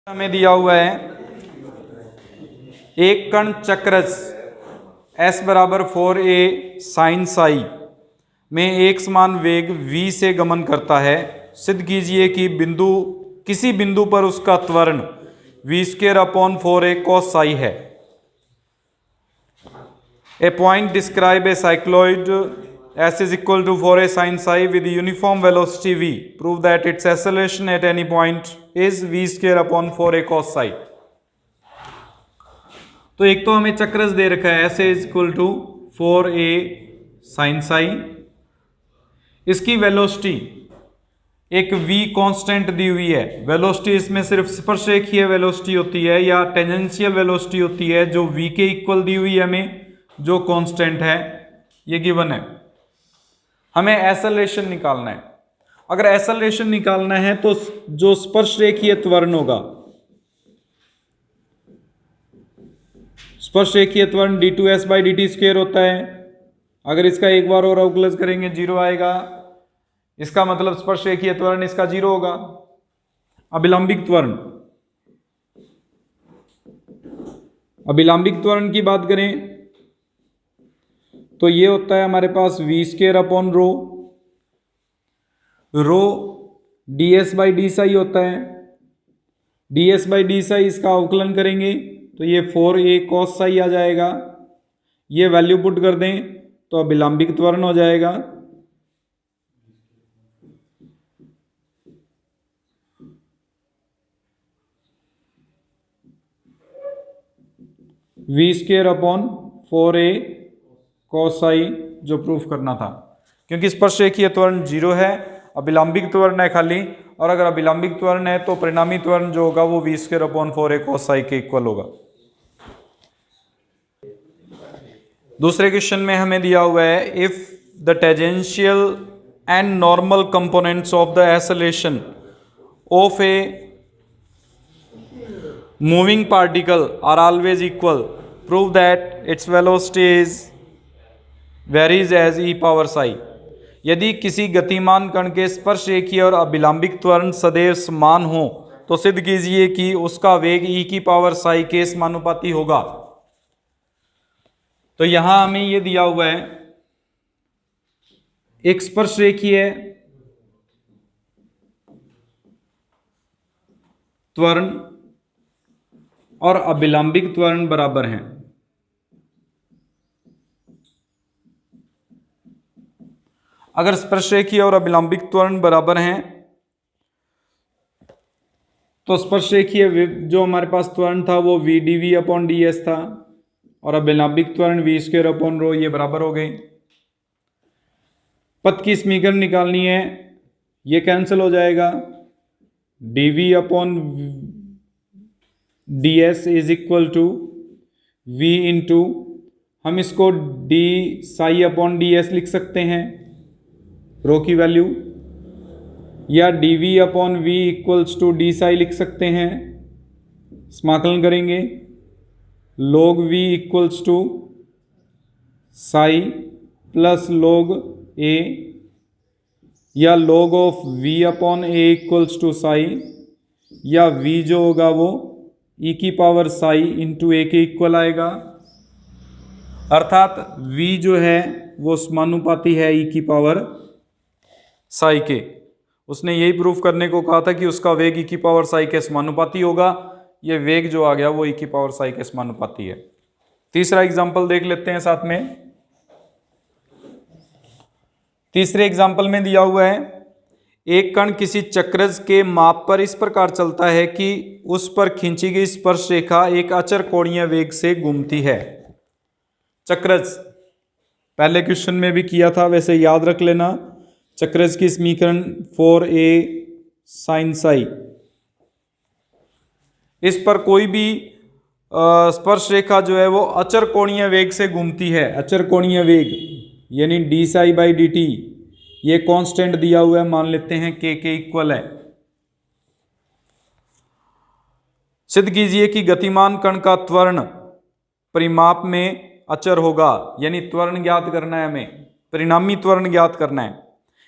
हमें दिया हुआ है एक कण चक्रज s बराबर 4a साइन साई में एक समान वेग v से गमन करता है। सिद्ध कीजिए कि किसी बिंदु पर उसका त्वरण v² upon 4a cos Sai है। A point describe a cycloid s is equal to 4a sin psi with uniform velocity v. Prove that its acceleration at any point is v² upon 4a cos psi. तो एक तो हमें चक्रज दे रखा है s is equal to 4a sin psi, इसकी velocity एक v constant दी हुई है। वेलोसिटी इसमें सिर्फ स्पर्शरेखीय वेलोसिटी होती है या टेंजेंशियल वेलोसिटी होती है जो v के इक्वल दी हुई है, हमें जो कांस्टेंट है ये गिवन है। हमें एक्सेलरेशन निकालना है। अगर एक्सेलरेशन निकालना है तो जो स्पर्शरेखीय त्वरण होगा, स्पर्शरेखीय त्वरण d2s/dt² होता है। अगर इसका एक बार और अवकलज करेंगे 0 आएगा, इसका मतलब स्पर्शरेखीय त्वरण इसका 0 होगा। अभिलंबिक त्वरण, अभिलंबिक त्वरण की बात करें तो ये होता है हमारे पास v² अपॉन रो ds/d होता है। ds/d इसका अवकलन करेंगे तो ये 4a cos साई आ जाएगा। ये वैल्यू पुट कर दें तो अभिलंबिक त्वरण हो जाएगा। v² upon 4a cos Sai जो प्रूफ करना था, क्योंकि स्पर्शरेखीय त्वरण 0 है, अभिलंबिक त्वरण है खाली, और अगर अभिलंबिक त्वरण है तो परिणामी त्वरण जो होगा वो v² upon 4a cos Sai के इक्वल होगा। दूसरे क्वेश्चन में हमें दिया हुआ है if the tangential and normal components of the acceleration of a moving particle are always equal, prove that its velocity is varies as e power psi. यदि किसी गतिमान कण के स्पर्शरेखीय और अभिलंबिक त्वरण सदैव समान हो तो सिद्ध कीजिए कि उसका वेग e की पावर साई के समानुपाती होगा। तो यहां हमें यह दिया हुआ है एक स्पर्शरेखीय त्वरण और अभिलंबिक त्वरण बराबर हैं। अगर स्पर्शरेखीय और अभिलंबिक त्वरण बराबर हैं तो स्पर्शरेखीय जो हमारे पास त्वरण था वो v dv अपॉन ds था और अभिलंबिक त्वरण v² अपॉन रो, ये बराबर हो गए। पथ की समीकरण निकालनी है, ये कैंसिल हो जाएगा। dv upon ds is equal to v into, हम इसको d साई अपॉन ds लिख सकते हैं रो की वैल्यू, या dv upon v equals to d psi लिख सकते हैं। समाकलन करेंगे log v equals to psi plus log a, या log of v upon a equals to psi, या v जो होगा वो e की पावर साई इंटू a के इक्वल आएगा। अर्थात v जो है वो समानुपाती है e की पावर साई के। उसने यही प्रूफ करने को कहा था कि उसका वेग e की पावर साई के समानुपाती होगा। ये वेग जो आ गया वो e की पावर साई के समानुपाती है। तीसरा एग्जांपल देख लेते हैं साथ में। तीसरे एग्जांपल में दिया हुआ है एक कण किसी चक्रज के माप पर इस प्रकार चलता है कि उस पर खींची गई स्पर्श रेखा एक अचर कोणीय वेग से घूमती है। चक्रज पहले क्वेश्चन में भी किया था, वैसे याद रख लेना। चक्रज की समीकरण 4a sin साई, इस पर कोई भी स्पर्श रेखा जो है वो अचर कोणीय वेग से घूमती है। अचर कोणीय वेग यानी d साई बाई dt, ये कांस्टेंट दिया हुआ है, मान लेते हैं k के इक्वल है। सिद्ध कीजिए कि गतिमान कण का त्वरण परिमाप में अचर होगा, यानी त्वरण ज्ञात करना है हमें, परिणामी त्वरण ज्ञात करना है।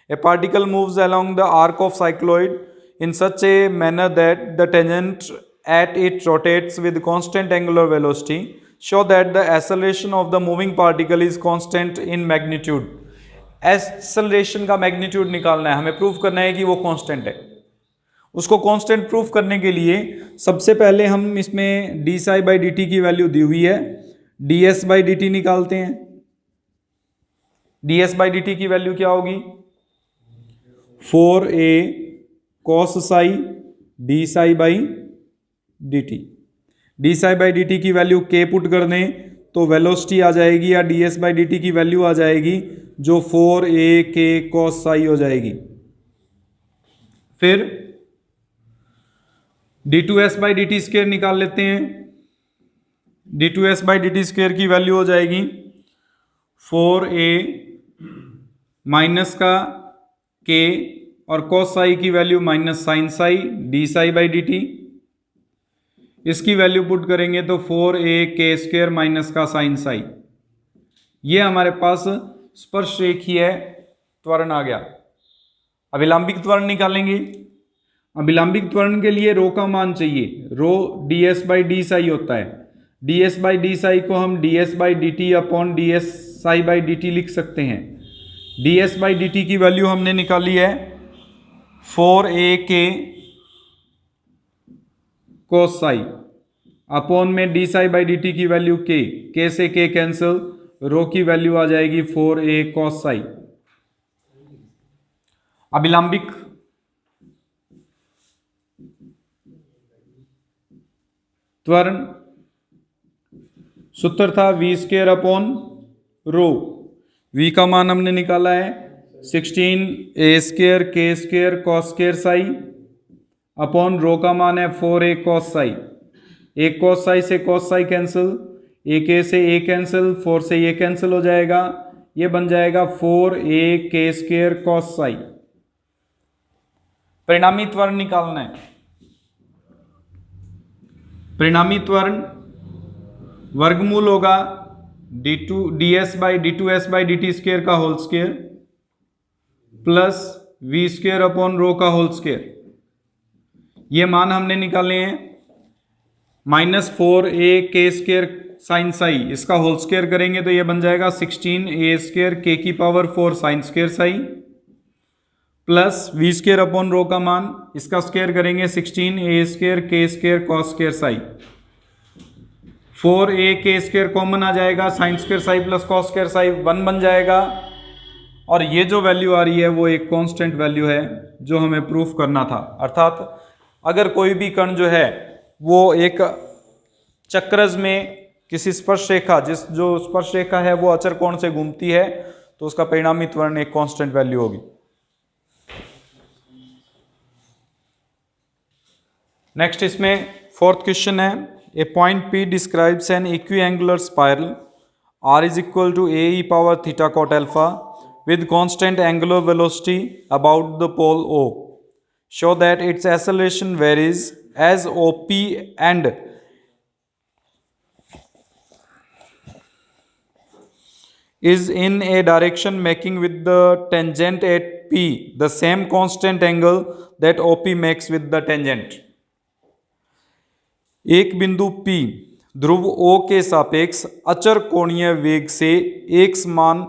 A particle moves along the arc of cycloid in such a manner that the tangent at it rotates with constant angular velocity, show that the acceleration of the moving particle is constant in magnitude. Acceleration का magnitude निकालना है, हमें proof करना है कि वो constant है। उसको कांस्टेंट प्रूफ करने के लिए सबसे पहले हम इसमें D psi by D T की वैल्यू दी हुई है, d s by D T निकालते हैं। D s by D T की वैल्यू क्या होगी? 4a cos Sai d psi by D T. D psi by D T की वैल्यू k पुट कर दें तो वेलोसिटी आ जाएगी या D s by D T की वैल्यू आ जाएगी जो 4a k cos साई हो जाएगी। फिर d two s by D t square निकाल लेते हैं। D two s by D t square की वैल्यू हो जाएगी 4a माइनस का k और cos साई की value minus sine psi d psi by D t. इसकी वैल्यू पुट करेंगे तो 4a k स्क्वेयर माइनस का साइन साई। ये हमारे पास स्पर्श रेखीय त्वरण आ गया। अभिलंबिक त्वरण निकालेंगे। अभिलंबिक त्वरण के लिए रो का मान चाहिए, rho d s by d psi होता है। D s by d psi को हम d s by D T upon d s psi by D t लिख सकते हैं। D s by D T की वैल्यू हमने निकाली है 4a k cos psi upon में d psi by D T की वैल्यू k से k कैंसिल, रो की वैल्यू आ जाएगी 4a cos साई। अभिलंबिक त्वरण सूत्र था v स्क्वेयर अपॉन रो। v का मान हमने निकाला है 16a square k square cos square psi upon rho का मान है 4a cos साई। एक cos साई से cos साई कैंसिल, एक a से a कैंसिल, 4 से ये कैंसिल हो जाएगा, ये बन जाएगा 4a k square cos Sai. परिणामी त्वरण निकालना है। परिणामी त्वरण वर्गमूल होगा d s by d two s by D t square का whole square plus v square upon rho का होल स्क्वेयर। ये मान हमने निकाले हैं minus 4a k square sine psi, इसका होल स्क्वेयर करेंगे तो ये बन जाएगा 16a स्क्वेयर k की power 4 sine square psi plus v square upon rho का मान, इसका स्क्वेयर करेंगे 16a square k square cos square Sai. 4a k square common आ जाएगा, sign square psi plus cos square Sai 1 बन जाएगा। और ये जो वैल्यू आ रही है वो एक कांस्टेंट वैल्यू है जो हमें प्रूफ करना था। अर्थात अगर कोई भी कण जो है वो एक चक्रज में किसी स्पर्श रेखा जो स्पर्श रेखा है वो अचर कोण से घूमती है तो उसका परिणामी त्वरण एक कांस्टेंट वैल्यू होगी। नेक्स्ट इसमें फोर्थ क्वेश्चन है, a point P describes an equiangular spiral R is equal to a e power theta cot alpha with constant angular velocity about the pole O. Show that its acceleration varies as OP and is in a direction making with the tangent at P the same constant angle that OP makes with the tangent. एक बिंदु P ध्रुव O के सापेक्ष अचर कोणीय वेग से एक समान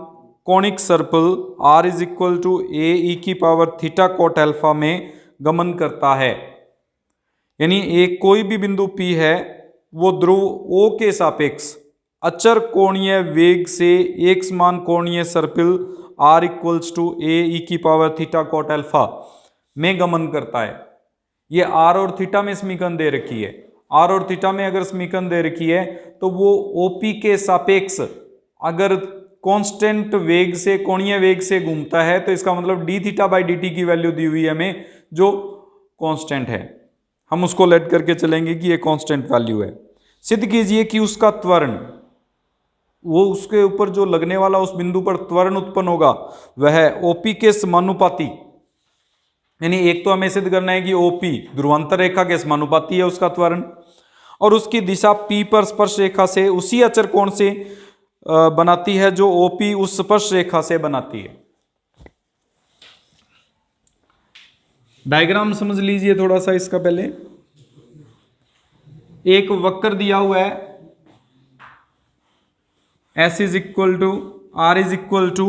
कोणिक सर्पल R is equal to a e की पावर थीटा कोट अल्फा में गमन करता है। यानी एक कोई भी बिंदु P है वो ध्रुव O के सापेक्ष अचर कोणीय वेग से एक समान कोणीय सर्पिल R equals to a e की पावर थीटा कोट अल्फा में गमन करता है। ये R और थीटा में समीकरण दे रखी है। R और थीटा में अगर समीकरण दे रखी है तो वो OP के सापेक्ष अगर कांस्टेंट वेग से कोणीय वेग से घूमता है तो इसका मतलब D theta by D T की वैल्यू दी हुई है हमें जो कांस्टेंट है, हम उसको लेट करके चलेंगे कि ये कांस्टेंट वैल्यू है। सिद्ध कीजिए कि उसका त्वरण, वो उसके ऊपर जो लगने वाला उस बिंदु पर त्वरण उत्पन्न होगा वह OP के समानुपाती, यानी एक तो हमें सिद्ध करना है कि OP ध्रुवांतर रेखा के समानुपाती है उसका त्वरण, और उसकी दिशा P पर स्पर्श रेखा से उसी अचर कोण से बनाती है जो OP उस स्पर्श रेखा से बनाती है। डायग्राम समझ लीजिए थोड़ा सा इसका पहले। एक वक्र दिया हुआ है, S is equal to R is equal to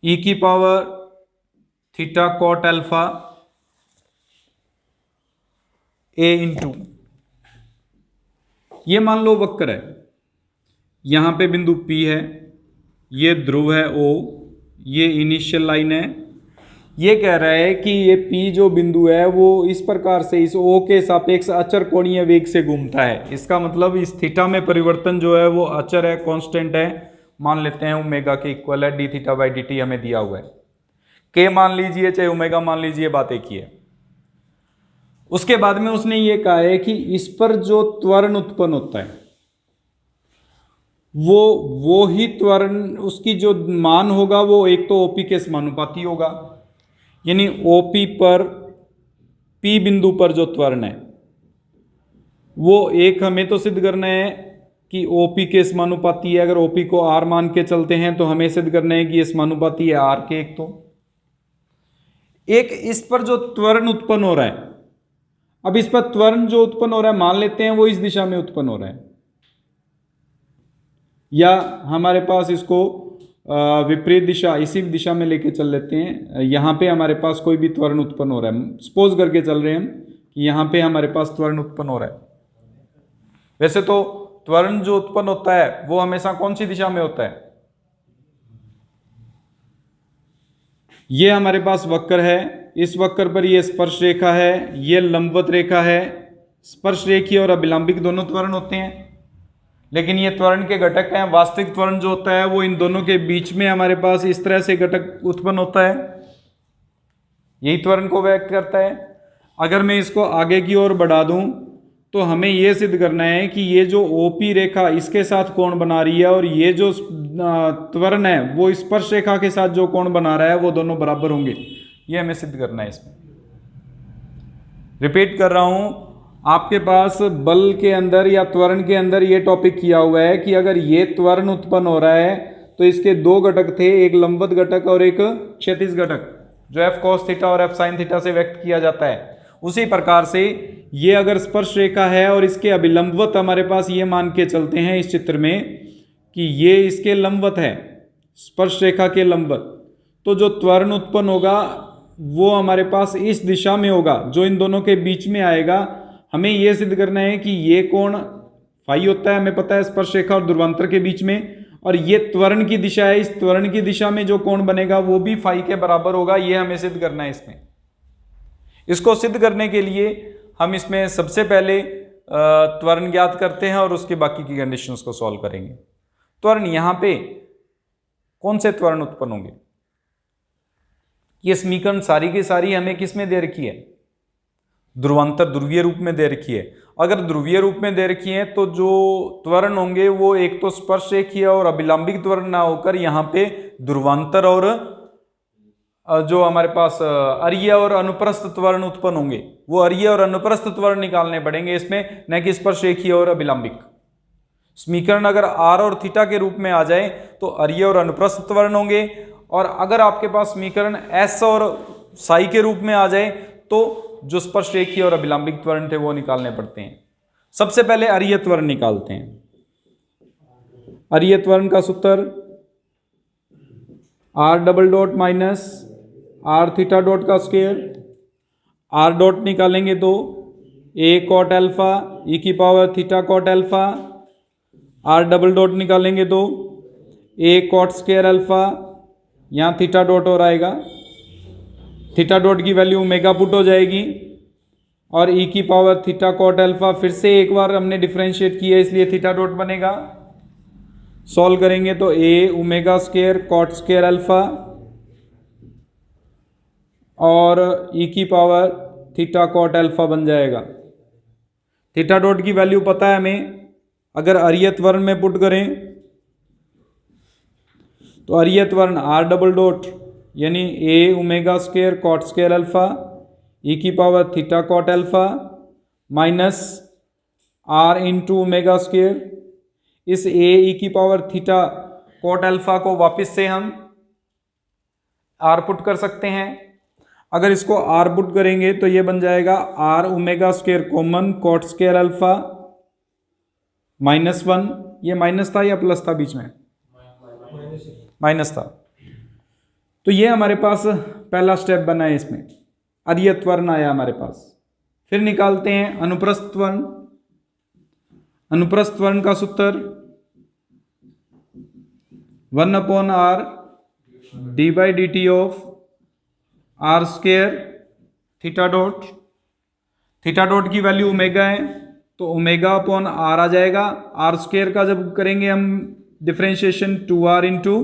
e की power theta cot alpha a into, ये मान लो वक्र है, यहां पे बिंदु P है, ये ध्रुव है O, ये इनिशियल लाइन है। ये कह रहा है कि ये P जो बिंदु है वो इस प्रकार से इस O के सापेक्ष अचर कोणीय वेग से घूमता है। इसका मतलब इस थीटा में परिवर्तन जो है वो अचर है, कांस्टेंट है, मान लेते हैं ओमेगा के इक्वल है, D theta by D T हमें दिया हुआ है। के मान लीजिए चाहे ओमेगा मान लीजिए, बात एक ही है। उसके बाद में उसने ये कहा है कि इस पर जो त्वरण उत्पन्न होता है वो ही त्वरण, उसकी जो मान होगा वो एक तो ओपी के समानुपाती होगा, यानी ओपी पर पी बिंदु पर जो त्वरण है वो एक हमें तो सिद्ध करना है कि ओपी के समानुपाती है। अगर ओपी को आर मान के चलते हैं तो हमें सिद्ध करना है कि ये समानुपाती है आर के। एक इस पर जो त्वरण उत्पन्न हो रहा है, अब इस पर त्वरण जो उत्पन्न हो रहा है मान लेते हैं वो इस दिशा में उत्पन्न हो रहा है, या हमारे पास इसको विपरीत दिशा, इसी दिशा में लेके चल लेते हैं। यहां पे हमारे पास कोई भी त्वरण उत्पन्न हो रहा है, सपोज करके चल रहे हैं हम कि यहां पे हमारे पास त्वरण उत्पन्न हो रहा है। वैसे तो त्वरण जो उत्पन्न होता है वो हमेशा कौन सी दिशा में होता है? ये हमारे पास वक्र है, इस वक्र पर ये स्पर्श रेखा है, ये लंबवत रेखा है। स्पर्श रेखीय और अभिलंबिक दोनों त्वरण होते हैं, लेकिन ये त्वरण के घटक हैं। वास्तविक त्वरण जो होता है वो इन दोनों के बीच में हमारे पास इस तरह से घटक उत्पन्न होता है, यही त्वरण को व्यक्त करता है। अगर मैं इसको आगे की ओर बढ़ा दूं तो हमें यह सिद्ध करना है कि ये जो ओपी रेखा इसके साथ कोण बना रही है और ये जो त्वरण है वो स्पर्श रेखा के साथ जो कोण बना रहा है वो दोनों बराबर होंगे। ये हमें सिद्ध करना है। इसमें रिपीट कर रहा हूं, आपके पास बल के अंदर या त्वरण के अंदर ये टॉपिक किया हुआ है कि अगर ये त्वरण उत्पन्न हो रहा है तो इसके दो घटक थे, एक लंबवत घटक और एक क्षैतिज घटक, जो एफ कॉस थीटा और एफ साइन थीटा से व्यक्त किया जाता है। उसी प्रकार से ये अगर स्पर्श रेखा है और इसके अभिलंबवत हमारे पास ये मान के चलते हैं इस चित्र में कि ये इसके लंबवत है, स्पर्श रेखा के लंबवत, तो जो त्वरण उत्पन्न होगा वो हमारे पास इस दिशा में होगा जो इन दोनों के बीच में आएगा। हमें यह सिद्ध करना है कि ये कोण फाई होता है, हमें पता है, स्पर्श रेखा और ध्रुवांतर के बीच में, और ये त्वरण की दिशा है, इस त्वरण की दिशा में जो कोण बनेगा वो भी फाई के बराबर होगा। ये हमें सिद्ध करना है। इसमें इसको सिद्ध करने के लिए हम इसमें सबसे पहले त्वरण ज्ञात करते हैं और उसके बाकी की कंडीशंस को सॉल्व करेंगे। त्वरण यहां पे कौन से त्वरण उत्पन्न होंगे? ये समीकरण सारी की सारी हमें किस में दे रखी है? ध्रुवांतर, ध्रुवीय रूप में दे रखी है। अगर ध्रुवीय रूप में दे रखी है तो जो त्वरण होंगे वो एक तो स्पर्श रेखीय और अभिलंबिक त्वरण ना होकर यहाँ पे ध्रुवांतर और जो हमारे पास अरीय और अनुप्रस्थ त्वरण उत्पन्न होंगे, वो अरीय और अनुप्रस्थ त्वरण निकालने पड़ेंगे इसमें, न कि स्पर्श रेखीय और अभिलंबिक। समीकरण अगर आर और थीटा के रूप में आ जाए तो अरीय और अनुप्रस्थ त्वरण होंगे, और अगर आपके पास समीकरण एस और साई के रूप में आ जाए तो जो स्पर्श रेखीय और अभिलंबिक त्वरण थे वो निकालने पड़ते हैं। सबसे पहले अरीय त्वरण निकालते हैं। अरीय त्वरण का सूत्र r double dot minus r theta dot का स्क्वायर। आर डॉट निकालेंगे तो ए कॉट अल्फा ई की power theta cot alpha. R double dot निकालेंगे तो ए कॉट स्क्वायर अल्फा, यहाँ थीटा डॉट और आएगा, थीटा डॉट की वैल्यू ओमेगा पुट हो जाएगी, और ई की पावर थीटा कॉट अल्फा फिर से एक बार हमने डिफरेंशिएट किया इसलिए थीटा डॉट बनेगा। सॉल्व करेंगे तो a omega square cot square alpha और ई की पावर थीटा कॉट अल्फा बन जाएगा। थीटा डॉट की वैल्यू पता है हमें, अगर अरीय त्वरण में पुट करें तो अरीय त्वरण आर डबल डॉट यानी a omega square cot square alpha e की power theta cot alpha minus r into omega square. इस ए ई की पावर थीटा कॉट अल्फा को वापस से हम आर पुट कर सकते हैं। अगर इसको आर पुट करेंगे तो ये बन जाएगा are omega square common cot square alpha -1, ये माइनस था या प्लस था बीच में? माइनस था। तो ये हमारे पास पहला स्टेप बना है, इसमें अरिय त्वरण आया हमारे पास। फिर निकालते हैं अनुप्रस्थ त्वरण। अनुप्रस्थ त्वरण का सूत्र 1/r d/dt of r square theta dot. Theta dot की वैल्यू ओमेगा है तो ओमेगा अपॉन आर आ जाएगा। आर स्क्वायर का जब करेंगे हम डिफरेंशिएशन 2r इंटू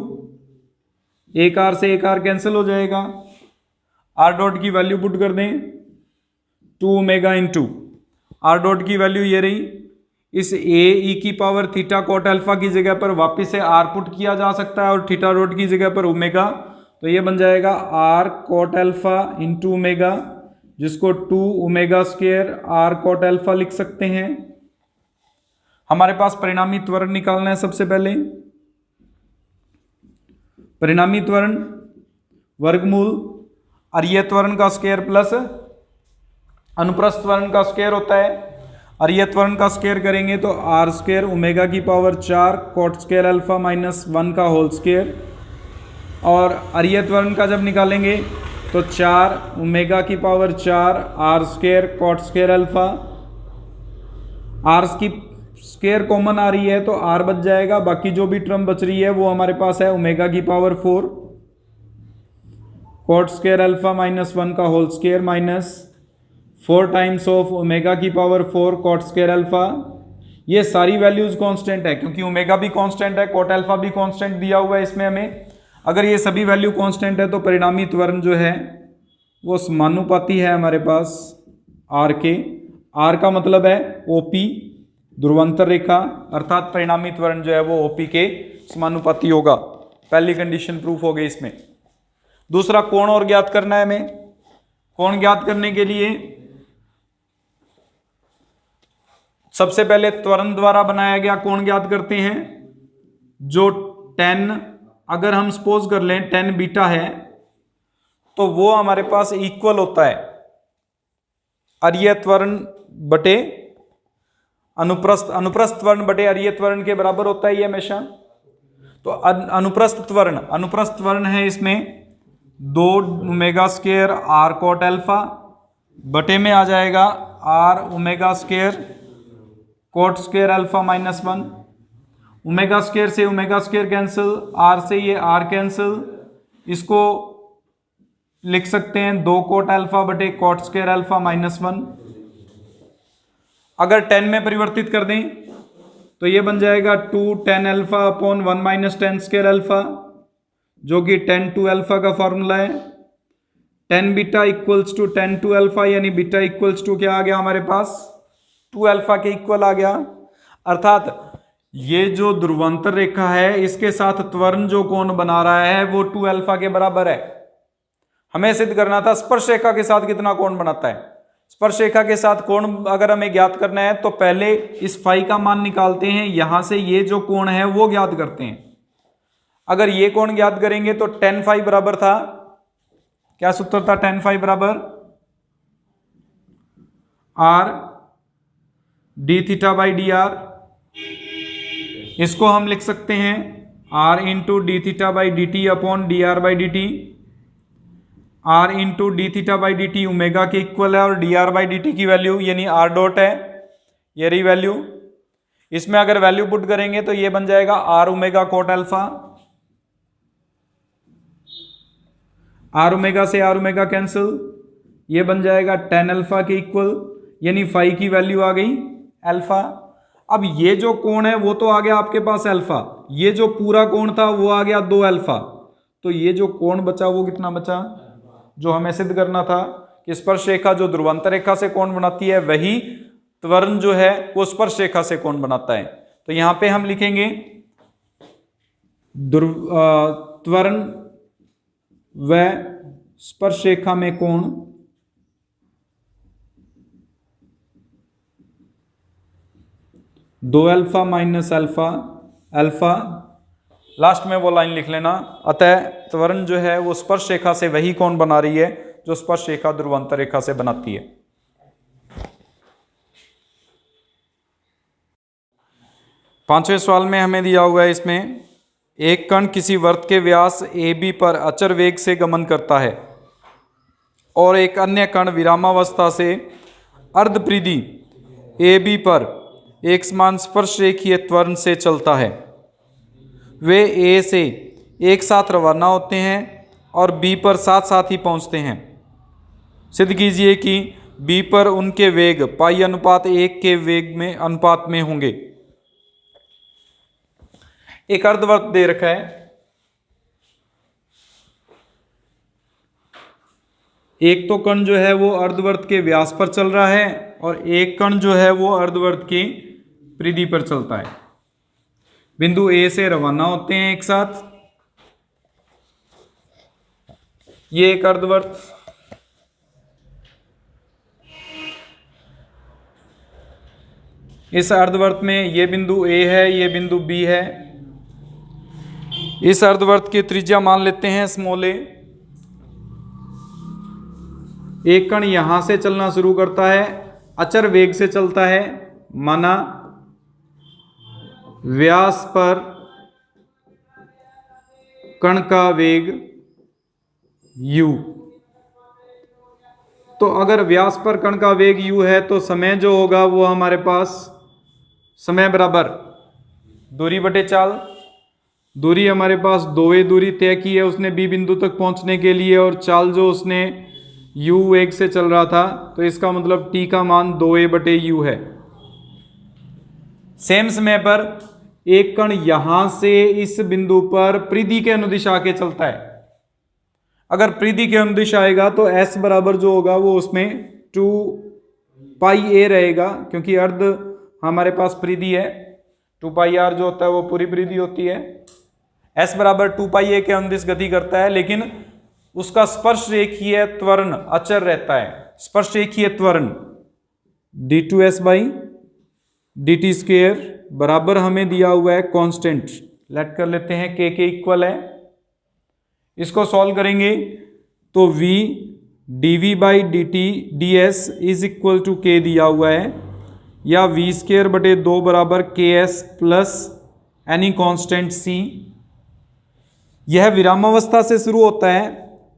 एक आर से एक आर कैंसिल हो जाएगा। आर डॉट की वैल्यू पुट कर दें 2 ओमेगा इंटू आर डॉट की वैल्यू ये रही। इस ए ई की पावर थीटा कॉट अल्फा की जगह पर वापस से आर पुट किया जा सकता है और थीटा डॉट की जगह पर ओमेगा, तो ये बन जाएगा r cot alpha into omega, जिसको 2 omega square are cot alpha लिख सकते हैं। हमारे पास परिणामी त्वरण निकालना है। सबसे पहले परिणामी त्वरण वर्गमूल अरिय त्वरण का स्क्वायर प्लस अनुप्रस्थ त्वरण का स्क्वायर होता है। अरिय त्वरण का स्क्वायर करेंगे तो आर स्क्वायर ओमेगा की पावर 4 कॉट स्क्वायर अल्फा -1 का होल स्क्वायर, और अरिय त्वरण का जब निकालेंगे तो 4 ओमेगा की power 4 r square cot square alpha. R की स्क्वायर कॉमन आ रही है तो आर बच जाएगा, बाकी जो भी टर्म बच रही है वो हमारे पास है ओमेगा की पावर 4 कॉट स्क्वायर अल्फा -1 का whole square minus 4 times of omega की पावर 4 कॉट स्क्वायर अल्फा। ये सारी वैल्यूज कांस्टेंट है क्योंकि ओमेगा भी कांस्टेंट है, कॉट अल्फा भी कांस्टेंट दिया हुआ है इसमें हमें। अगर ये सभी वैल्यू कांस्टेंट है तो परिणामी त्वरण जो है वो समानुपाती है हमारे पास आर के। आर का मतलब है ओपी ध्रुवंतर रेखा, अर्थात परिणामी त्वरण जो है वो ओपी के समानुपाती होगा। पहली कंडीशन प्रूफ हो गई इसमें। दूसरा कोण और ज्ञात करना है हमें। कोण ज्ञात करने के लिए सबसे पहले त्वरण द्वारा बनाया गया कोण ज्ञात करते हैं। जो 10 अगर हम सपोज कर लें 10 बीटा है तो वो हमारे पास इक्वल होता है अरिय त्वरण बटे अनुप्रस्थ। अनुप्रस्थ त्वरण बटे अरिय त्वरण के बराबर होता है ये हमेशा। तो अनुप्रस्थ त्वरण है इसमें 2 omega square are cot alpha बटे में आ जाएगा are omega square cot square alpha -1। Omega square से ओमेगा स्क्वायर कैंसिल, आर से ये आर कैंसिल, इसको लिख सकते हैं 2 कॉट अल्फा बटे कॉट स्क्वायर अल्फा -1। अगर 10 में परिवर्तित कर दें तो ये बन जाएगा 2 10 अल्फा अपॉन 1 - 10 स्क्वायर अल्फा, जो कि 10 2 अल्फा का फॉर्मूला है। 10 बीटा इक्वल्स टू 10 2 अल्फा, यानी बीटा इक्वल्स टू क्या आ गया हमारे पास 2 अल्फा के इक्वल आ गया। अर्थात ये जो ध्रुवंतर रेखा है इसके साथ त्वरण जो कोण बना रहा है वो 2 अल्फा के बराबर है। हमें सिद्ध करना था स्पर्श रेखा के साथ कितना कोण बनाता है। स्पर्श रेखा के साथ कोण अगर हमें ज्ञात करना है तो पहले इस फाई का मान निकालते हैं, यहां से ये जो कोण है वो ज्ञात करते हैं। अगर ये कोण ज्ञात करेंगे तो tan फाई बराबर था, क्या सूत्र था tan फाई बराबर R D theta by D R. इसको हम लिख सकते हैं R into D theta by D T upon D R by D T. R into D theta by D T omega के इक्वल है और D R by D T की value यानी आर डॉट है, ये रही वैल्यू। इसमें अगर वैल्यू पुट करेंगे तो ये बन जाएगा are omega cot alpha. R omega से आर ओमेगा कैंसिल, ये बन जाएगा tan अल्फा के इक्वल, यानी फाई की वैल्यू आ गई अल्फा। अब ये जो कोण है वो तो आ गया आपके पास अल्फा, ये जो पूरा कोण था वो आ गया 2 अल्फा। तो ये जो कोण बचा वो कितना बचा, जो हमें सिद्ध करना था कि स्पर्श रेखा जो ध्रुवंतर रेखा से कोण बनाती है वही त्वरण जो है वो स्पर्श रेखा से कोण बनाता है। तो यहां पे हम लिखेंगे त्वरण व स्पर्श रेखा में कोण दो alpha minus alpha alpha, last में वो लाइन लिख लेना। अतः त्वरण जो है वो स्पर्श रेखा से वही कोण बना रही है जो स्पर्श रेखा ध्रुवांतर रेखा से बनाती है। पांचवें सवाल में हमें दिया हुआ है इसमें, एक कण किसी वृत्त के व्यास ए बी पर अचर वेग से गमन करता है और एक अन्य कण विरामावस्था से अर्धपरिधि ए बी पर एक समान स्पर्श रेखीय त्वरण से चलता है। वे ए से एक साथ रवाना होते हैं और बी पर साथ साथ ही पहुंचते हैं। सिद्ध कीजिए कि बी पर उनके वेग पाई अनुपात 1 के वेग में अनुपात में होंगे। एक अर्धवृत्त दे रखा है, एक तो कण जो है वो अर्धवृत्त के व्यास पर चल रहा है और एक कण जो है वो अर्धवृत्त की परिधि पर चलता है। बिंदु ए से रवाना होते हैं एक साथ, ये एक अर्धवृत्त, इस अर्धवृत्त में ये बिंदु ए है, ये बिंदु बी है। इस अर्धवृत्त की त्रिज्या मान लेते हैं स्मॉल ए। एक कण यहां से चलना शुरू करता है, अचर वेग से चलता है, माना व्यास पर कण का वेग u। तो अगर व्यास पर कण का वेग u है तो समय जो होगा वो हमारे पास समय बराबर दूरी बटे चाल। दूरी हमारे पास 2a दूरी तय की है उसने b बिंदु तक पहुंचने के लिए, और चाल जो उसने u वेग से चल रहा था, तो इसका मतलब t का मान 2a बटे u है। सेम समय पर एक कण यहां से इस बिंदु पर परिधि के अनुदिश आके चलता है। अगर परिधि के अनुदिश आएगा तो s बराबर जो होगा वो उसमें 2 पाई a रहेगा, क्योंकि अर्ध हमारे पास परिधि है। 2 पाई r जो होता है वो पूरी परिधि होती है। s बराबर 2 पाई a के अनुदिश गति करता है, लेकिन उसका स्पर्श रेखीय त्वरण अचर रहता है। स्पर्श रेखीय त्वरण d2s बाई dt स्क्वायर बराबर हमें दिया हुआ है कांस्टेंट, लेट कर लेते हैं k के इक्वल है। इसको सॉल्व करेंगे तो v dv by dt ds is equal to k दिया हुआ है, या v स्क्वायर बटे 2 बराबर ks plus any constant c। यह विरामावस्था से शुरू होता है,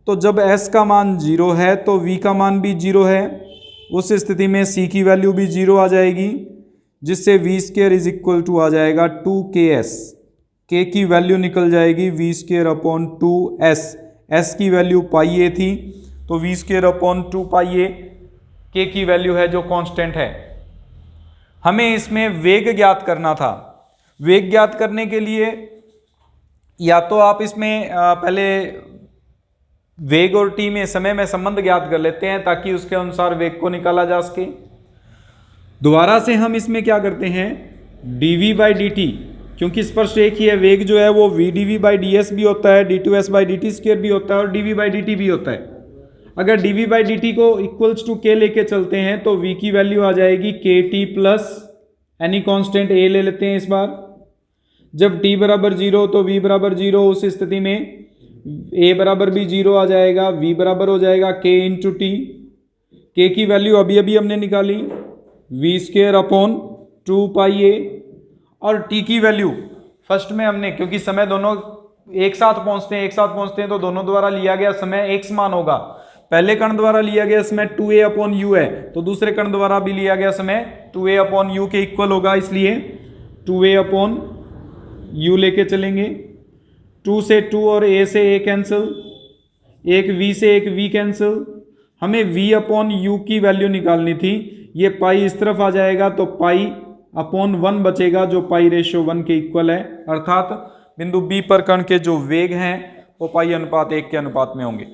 तो जब s का मान 0 है तो v का मान भी 0 है। उस स्थिति में c की वैल्यू भी 0 आ जाएगी, जिससे v square is equal to आ जाएगा 2ks। k की वैल्यू निकल जाएगी v square upon 2s। s की वैल्यू पाई a थी, तो v square upon 2 pi a k की वैल्यू है जो कांस्टेंट है। हमें इसमें वेग ज्ञात करना था। वेग ज्ञात करने के लिए या तो आप इसमें पहले वेग और t में समय में संबंध ज्ञात कर लेते हैं ताकि उसके अनुसार वेग को निकाला जा सके। दोबारा से हम इसमें क्या करते हैं, dv बाई dt, क्योंकि स्पर्श रेखीय वेग जो है वो v dv बाई ds भी होता है, d2s बाई dt स्क्वायर भी होता है और dv बाई dt भी होता है। अगर dv बाई dt को इक्वल्स टू k लेके चलते हैं तो v की वैल्यू आ जाएगी kt plus any constant a ले लेते हैं इस बार। जब t बराबर 0 तो v बराबर 0, उस स्थिति में a बराबर भी 0 आ जाएगा, v बराबर हो जाएगा k इंटू टी। k की वैल्यू अभी अभी हमने निकाली, v square upon 2 pi a, और t की वैल्यू फर्स्ट में हमने, क्योंकि समय दोनों एक साथ पहुंचते हैं तो दोनों द्वारा लिया गया समय एक समान होगा। पहले कण द्वारा लिया गया समय 2a अपॉन u है, तो दूसरे कण द्वारा भी लिया गया समय 2a अपॉन u के इक्वल होगा, इसलिए 2a अपॉन u लेके चलेंगे। 2 से 2 और a से a कैंसिल, एक v से एक v कैंसिल। हमें v अपॉन u की वैल्यू निकालनी थी, ये पाई इस तरफ आ जाएगा तो पाई अपॉन 1 बचेगा जो पाई रेशो 1 के इक्वल है, अर्थात बिंदु b पर कण के जो वेग हैं वो पाई अनुपात 1 के अनुपात में होंगे।